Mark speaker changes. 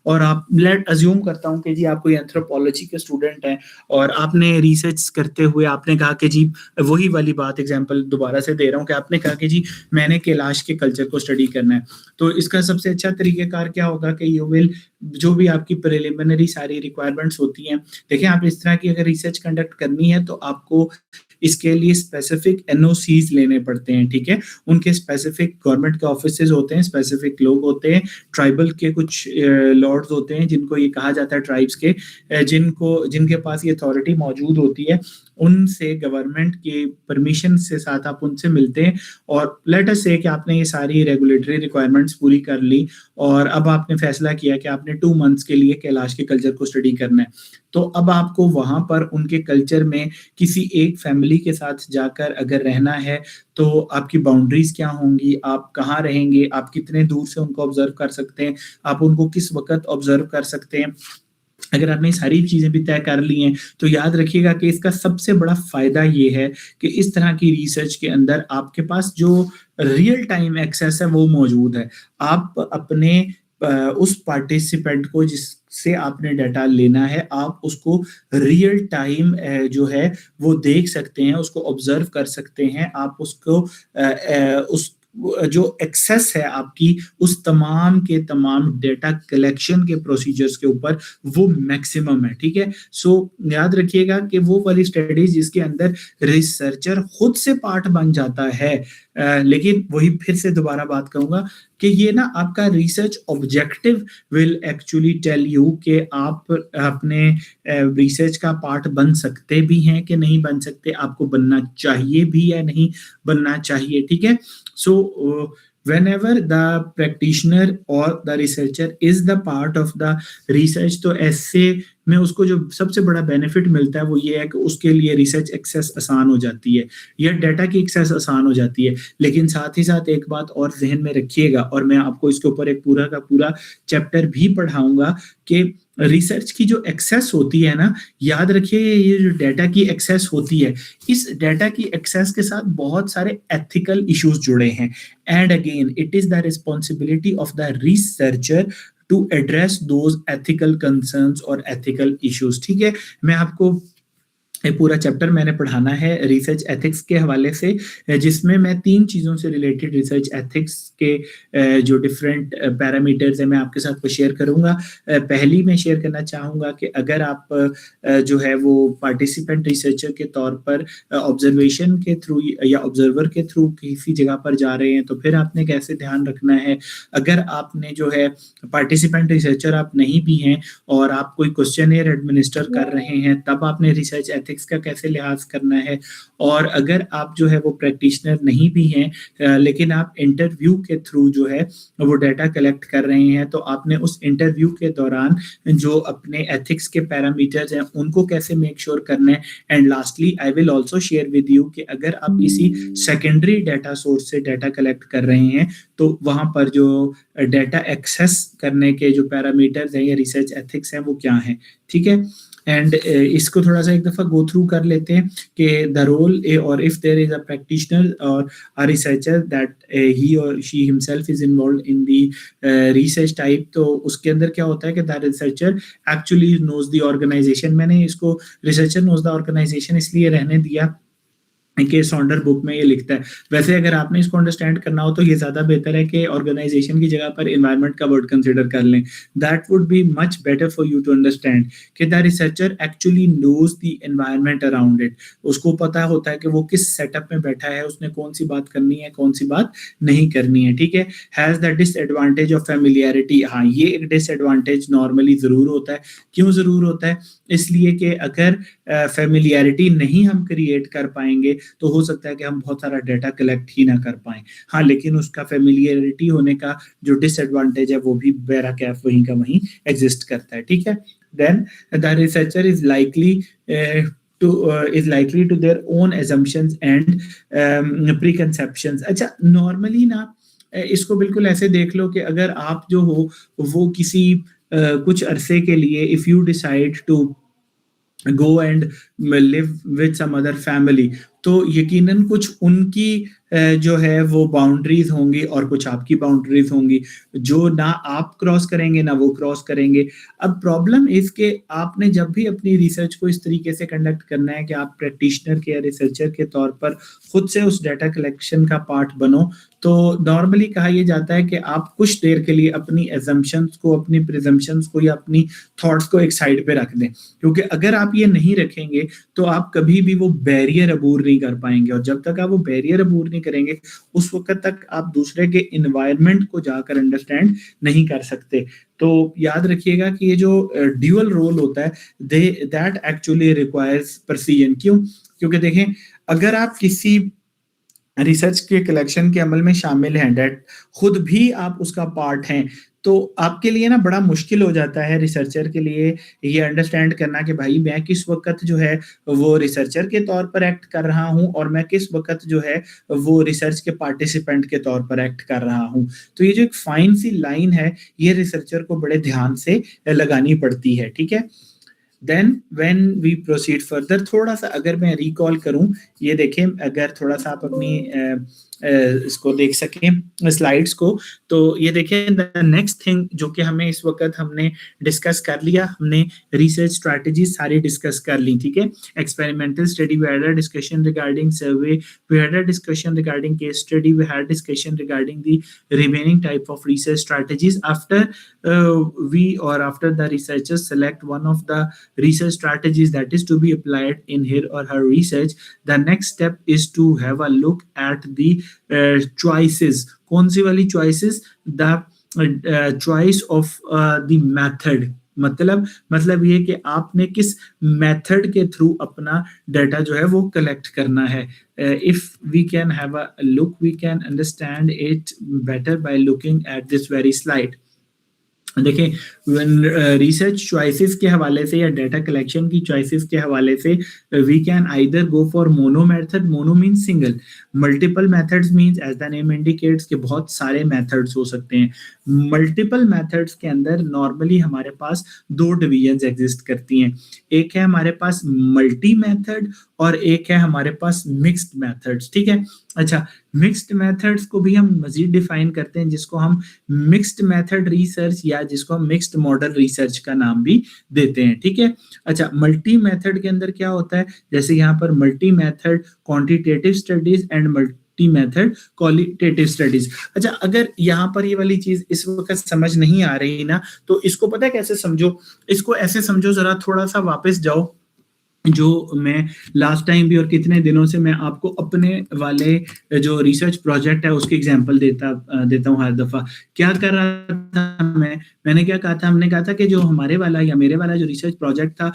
Speaker 1: और आप late assume करता हूँ कि जी आप कोई एंथ्रोपोलॉजी के स्टूडेंट हैं और आपने रिसर्च करते हुए आपने कहा कि जी वही वाली बात एग्जांपल दोबारा से दे रहा हूँ कि आपने कहा कि जी मैंने कैलाश के कल्चर को स्टडी करना है। तो इसका सबसे अच्छा तरीकेकार क्या होगा कि यू विल जो भी आपकी प्रिलिमिनरी सारी रिक्वायरमेंट्स होती हैं, देखिए आप इस तरह की अगर रिसर्च कंडक्ट करनी है तो आपको इसके लिए स्पेसिफिक एनओसीज लेने पड़ते हैं, ठीक है? उनके स्पेसिफिक गवर्नमेंट के ऑफिसेज होते हैं, स्पेसिफिक लोग होते हैं, ट्राइबल के कुछ लॉर्ड्स होते हैं जिनको ये कहा जाता है ट्राइब्स के, जिनको जिनके पास ये अथॉरिटी मौजूद होती है, उनसे गवर्नमेंट की परमिशन से साथ आप उनसे मिलते हैं और लेट अस से कि आपने ये सारी रेगुलेटरी रिक्वायरमेंट्स पूरी कर ली और अब आपने फैसला किया कि आपने 2 मंथ्स के लिए कैलाश के कल्चर को स्टडी करना है। तो अब आपको वहाँ पर उनके कल्चर में किसी एक फैमिली के साथ जाकर अगर रहना है, तो आपकी बाउंड्रीज़ क्या होंगी, आप कहाँ रहेंगे, आप कितने दूर से उनको ऑब्ज़र्व कर सकते हैं, आप उनको किस वक़्त ऑब्ज़र्व कर सकते हैं। अगर आपने सारी चीज़ें भी तय कर ली हैं, तो याद रखिएगा कि इसका सबसे बड़ा फ़ायदा ये है कि इस तरह की रिसर्च के अंदर आपके पास जो रियल टाइम एक्सेस है वो मौजूद है। आप अपने उस पार्टिसिपेंट को जिससे आपने डाटा लेना है, आप उसको रियल टाइम जो है वो देख सकते हैं, उसको ऑब्ज़र्व कर सकते हैं, आप उसको उस जो एक्सेस है आपकी उस तमाम के तमाम डेटा कलेक्शन के प्रोसीजर्स के ऊपर वो मैक्सिमम है, ठीक है? सो याद रखिएगा कि वो वाली स्टडीज़ जिसके अंदर रिसर्चर खुद से पार्ट बन जाता है, लेकिन वही फिर से दोबारा बात कहूँगा कि ये ना आपका research objective will actually tell you कि आप अपने रिसर्च का पार्ट बन सकते भी हैं कि नहीं बन सकते, आपको बनना चाहिए भी या नहीं बनना चाहिए, ठीक है? So, whenever the practitioner or the researcher is the part of the research, तो ऐसे में उसको जो सबसे बड़ा बेनिफिट मिलता है वो ये है कि उसके लिए रिसर्च एक्सेस आसान हो जाती है या डाटा की एक्सेस आसान हो जाती है। लेकिन साथ ही साथ एक बात और ज़हन में रखिएगा और मैं आपको इसके ऊपर एक पूरा का पूरा चैप्टर भी पढ़ाऊँगा कि रिसर्च की जो एक्सेस होती है ना, याद रखिए ये जो डाटा की एक्सेस होती है, इस डाटा की एक्सेस के साथ बहुत सारे एथिकल इश्यूज़ जुड़े हैं। And again it is the responsibility of the researcher to address those ethical concerns और एथिकल इश्यूज, ठीक है? मैं आपको ये पूरा चैप्टर मैंने पढ़ाना है रिसर्च एथिक्स के हवाले से, जिसमें मैं 3 चीज़ों से रिलेटेड रिसर्च एथिक्स के जो डिफरेंट पैरामीटर्स हैं मैं आपके साथ वो शेयर करूँगा। पहली मैं शेयर करना चाहूँगा कि अगर आप जो है वो पार्टिसिपेंट रिसर्चर के तौर पर ऑब्जर्वेशन के थ्रू या ऑब्जर्वर के थ्रू किसी जगह पर जा रहे हैं, तो फिर आपने कैसे ध्यान रखना है। अगर आपने जो है पार्टिसिपेंट रिसर्चर आप नहीं भी हैं और आप कोई क्वेश्चनेयर एडमिनिस्टर कर रहे हैं, तब आपने रिसर्च एथिक्स का कैसे लिहाज करना है। और अगर आप जो है वो प्रैक्टिशनर नहीं भी हैं, लेकिन आप इंटरव्यू के थ्रू जो है वो डाटा कलेक्ट कर रहे हैं, तो आपने उस इंटरव्यू के दौरान जो अपने एथिक्स के पैरामीटर्स हैं उनको कैसे मेक श्योर करना है। And lastly I will also share with you कि अगर आप किसी सेकेंडरी डाटा सोर्स से डाटा कलेक्ट कर रहे हैं, तो वहाँ पर जो डाटा एक्सेस करने के जो पैरामीटर्स हैं या रिसर्च एथिक्स हैं वो क्या हैं, ठीक है? एंड इसको थोड़ा-सा एक दफ़ा गो थ्रू कर लेते हैं कि द रोल और if there is a practitioner और अ रिसर्चर दैट ही और she himself is involved in the research type, तो उसके अंदर क्या होता है कि the researcher actually knows the organisation. मैंने इसको रिसर्चर नोज़ द ऑर्गनाइज़ेशन इसलिए रहने दिया कि सॉन्डर बुक में ये लिखता है। वैसे अगर आपने इसको अंडरस्टैंड करना हो तो ये ज़्यादा बेहतर है कि ऑर्गेनाइज़ेशन की जगह पर एनवायरनमेंट का वर्ड कंसीडर कर लें। That would be much better for you to understand कि the researcher actually knows the environment around it. उसको पता होता है कि वो किस सेटअप में बैठा है, उसने कौन-सी बात करनी है, कौन-सी बात नहीं करनी है, ठीक है? Has the disadvantage of familiarity. हाँ, ये एक डिसएडवांटेज नॉर्मली ज़रूर होता है। क्यों ज़रूर होता है? इसलिए कि अगर फ़ैमिलियरिटी नहीं हम क्रिएट कर पाएँगे, तो हो सकता है कि हम बहुत सारा डाटा कलेक्ट ही ना कर पाएँ। हाँ, लेकिन उसका फ़ैमिलियरिटी होने का जो डिसएडवांटेज है वो भी बहरकैफ़ वहीं का वहीं एग्ज़िस्ट करता है, ठीक है? Then the researcher is likely to their own assumptions and preconceptions. अच्छा, नॉर्मली ना इसको बिल्कुल ऐसे देख लो कि अगर आप जो हो वो किसी कुछ अरसे के लिए if you decide to go and live with some other family, तो यकीनन कुछ उनकी जो है वो बाउंड्रीज होंगी और कुछ आपकी बाउंड्रीज होंगी, जो ना आप क्रॉस करेंगे ना वो क्रॉस करेंगे। अब प्रॉब्लम इज के आपने जब भी अपनी रिसर्च को इस तरीके से कंडक्ट करना है कि आप प्रैक्टिशनर के या रिसर्चर के तौर पर खुद से उस डाटा कलेक्शन का पार्ट बनो, तो नॉर्मली कहा यह जाता है कि आप कुछ देर के लिए अपनी एजम्पशंस को, अपनी प्रिजम्पशंस को या अपनी थॉट्स को एक साइड पे रख दें, क्योंकि अगर आप ये नहीं रखेंगे तो आप कभी भी वो बैरियर अबूर नहीं कर पाएंगे, और जब तक आप वो बैरियर अबूर नहीं करेंगे उस वक्त तक आप दूसरे के इन्वायरमेंट को जाकर अंडरस्टैंड नहीं कर सकते। तो याद रखिएगा कि ये जो ड्यूअल रोल होता है, दे दैट एक्चुअली रिक्वायर्स प्रिसीजन। क्यों? क्योंकि देखें, अगर आप किसी रिसर्च के कलेक्शन के अमल में शामिल हैं, डेट खुद भी आप उसका पार्ट हैं, तो आपके लिए ना बड़ा मुश्किल हो जाता है रिसर्चर के लिए ये अंडरस्टैंड करना कि भाई मैं किस वक्त जो है वो रिसर्चर के तौर पर एक्ट कर रहा हूं और मैं किस वक्त जो है वो रिसर्च के पार्टिसिपेंट के तौर पर एक्ट कर रहा हूं। तो ये जो एक फाइन सी लाइन है, ये रिसर्चर को बड़े ध्यान से लगानी पड़ती है, ठीक है। Then when we proceed further, थोड़ा सा अगर मैं रिकॉल करूं, ये देखें, अगर थोड़ा सा आप अपनी इसको देख सकें स्लाइड्स को, तो ये देखें द नेक्स्ट थिंग जो कि हमें इस वक्त हमने डिस्कस कर लिया, हमने रिसर्च स्ट्रैटेजी सारी डिस्कस कर ली, ठीक है। Experimental study, we had a discussion regarding survey, we had a discussion regarding case study, we had discussion regarding the remaining type of research strategies. After we or after the researchers select one of the research strategies that is to be applied in his or her research, the next step is to have a look at the choices। कौन सी वाली choices? The choice of the method। मतलब ये कि आपने किस method के through अपना data जो है वो कलेक्ट करना है। If we can have a look, we can understand it better by looking at this very slide. देखिए, रिसर्च चॉइसेस के हवाले से या डाटा कलेक्शन की चॉइसेस के हवाले से we can either go for mono method, mono means single, multiple methods means as the name indicates कि बहुत सारे मेथड्स हो सकते हैं। मल्टीपल मेथड्स के अंदर नॉर्मली हमारे पास दो डिवीजन्स एग्जिस्ट करती हैं, एक है हमारे पास मल्टी मेथड और एक है हमारे पास मिक्स्ड मेथड्स, ठीक है। अच्छा, मिक्स्ड मेथड्स को भी हम मजीद डिफाइन करते हैं, जिसको हम मिक्स्ड मेथड रिसर्च या जिसको हम मिक्स्ड मॉडल रिसर्च का नाम भी देते हैं, ठीक है। अच्छा, मल्टी मेथड के अंदर क्या होता है, जैसे यहाँ पर multi method quantitative studies and multi method qualitative studies. अच्छा, अगर यहाँ पर ये वाली चीज इस वक्त समझ नहीं आ रही ना, तो इसको पता है कैसे समझो, इसको ऐसे समझो, जरा थोड़ा सा वापस जाओ, जो मैं लास्ट टाइम भी और कितने दिनों से मैं आपको अपने वाले जो रिसर्च प्रोजेक्ट है उसकी एग्जांपल देता हूँ हर दफा। क्या कर रहा था मैंने क्या कहा था, हमने कहा था कि जो हमारे वाला या मेरे वाला जो रिसर्च प्रोजेक्ट था